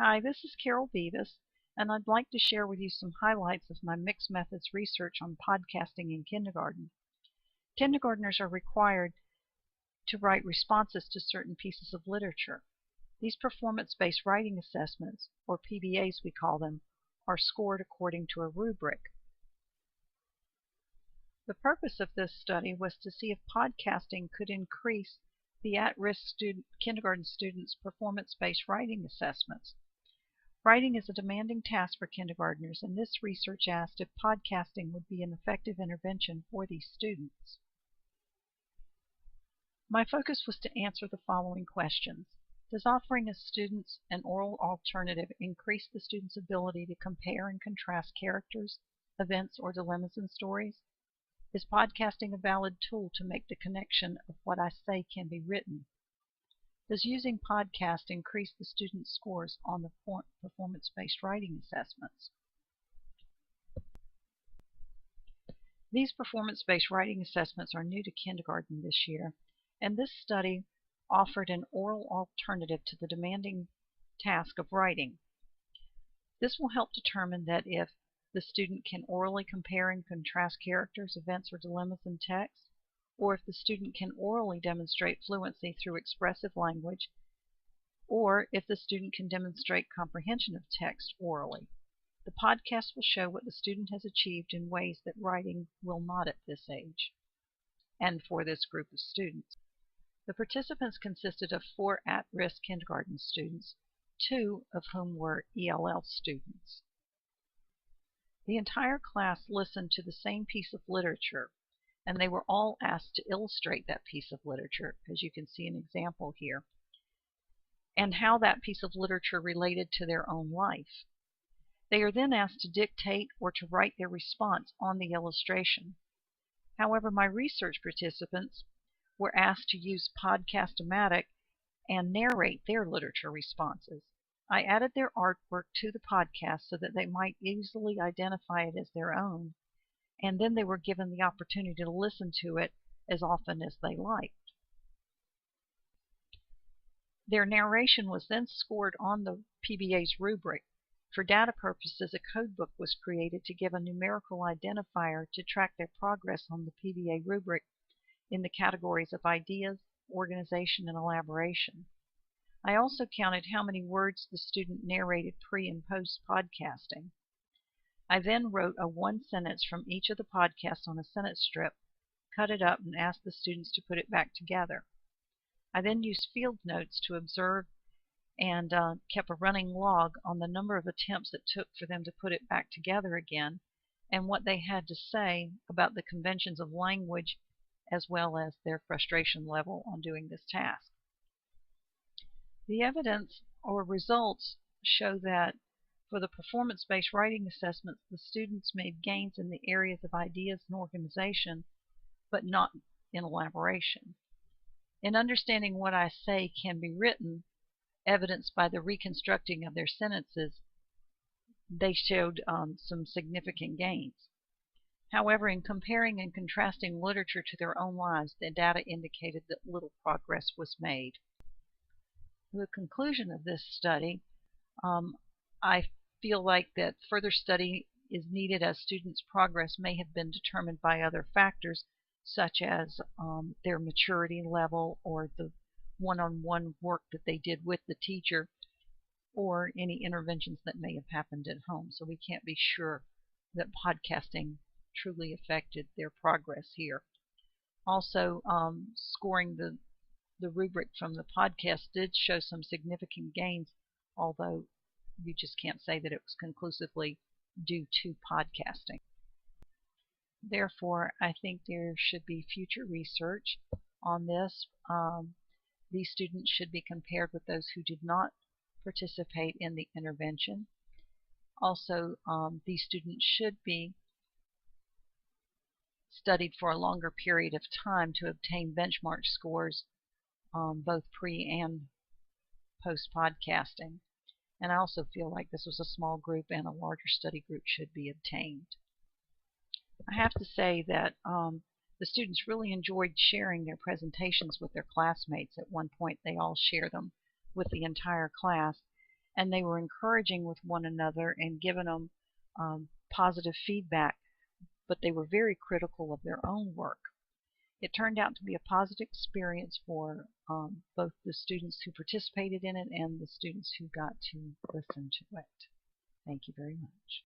Hi, this is Carol Beavis, and I'd like to share with you some highlights of my mixed methods research on podcasting in kindergarten. Kindergartners are required to write responses to certain pieces of literature. These performance-based writing assessments, or PBAs we call them, are scored according to a rubric. The purpose of this study was to see if podcasting could increase the at-risk kindergarten students' performance-based writing assessments. Writing is a demanding task for kindergartners, and this research asked if podcasting would be an effective intervention for these students. My focus was to answer the following questions. Does offering students an oral alternative increase the student's ability to compare and contrast characters, events, or dilemmas in stories? Is podcasting a valid tool to make the connection of what I say can be written? Does using podcast increase the student's scores on the performance-based writing assessments? These performance-based writing assessments are new to kindergarten this year, and this study offered an oral alternative to the demanding task of writing. This will help determine that if the student can orally compare and contrast characters, events, or dilemmas in text, or if the student can orally demonstrate fluency through expressive language, or if the student can demonstrate comprehension of text orally. The podcast will show what the student has achieved in ways that writing will not at this age, and for this group of students. The participants consisted of 4 at-risk kindergarten students, 2 of whom were ELL students. The entire class listened to the same piece of literature, and they were all asked to illustrate that piece of literature, as you can see an example here, and how that piece of literature related to their own life. They are then asked to dictate or to write their response on the illustration. However, my research participants were asked to use Podcast-O-Matic and narrate their literature responses. I added their artwork to the podcast so that they might easily identify it as their own, and then they were given the opportunity to listen to it as often as they liked. Their narration was then scored on the PBA's rubric. For data purposes, a codebook was created to give a numerical identifier to track their progress on the PBA rubric in the categories of ideas, organization, and elaboration. I also counted how many words the student narrated pre and post podcasting. I then wrote a 1-sentence from each of the podcasts on a sentence strip, cut it up, and asked the students to put it back together. I then used field notes to observe and kept a running log on the number of attempts it took for them to put it back together again, and what they had to say about the conventions of language as well as their frustration level on doing this task. The evidence or results show that for the performance-based writing assessments, the students made gains in the areas of ideas and organization, but not in elaboration. In understanding what I say can be written, evidenced by the reconstructing of their sentences, they showed some significant gains. However, in comparing and contrasting literature to their own lives, the data indicated that little progress was made. The conclusion of this study, I feel like that further study is needed as students' progress may have been determined by other factors, such as their maturity level or the one-on-one work that they did with the teacher, or any interventions that may have happened at home. So we can't be sure that podcasting truly affected their progress here. Also, scoring the rubric from the podcast did show some significant gains, although you just can't say that it was conclusively due to podcasting. Therefore, I think there should be future research on this. These students should be compared with those who did not participate in the intervention. Also, these students should be studied for a longer period of time to obtain benchmark scores both pre and post podcasting. And I also feel like this was a small group and a larger study group should be obtained. I have to say that the students really enjoyed sharing their presentations with their classmates. At one point they all share them with the entire class, and they were encouraging with one another and giving them positive feedback, but they were very critical of their own work. It turned out to be a positive experience for both the students who participated in it and the students who got to listen to it. Thank you very much.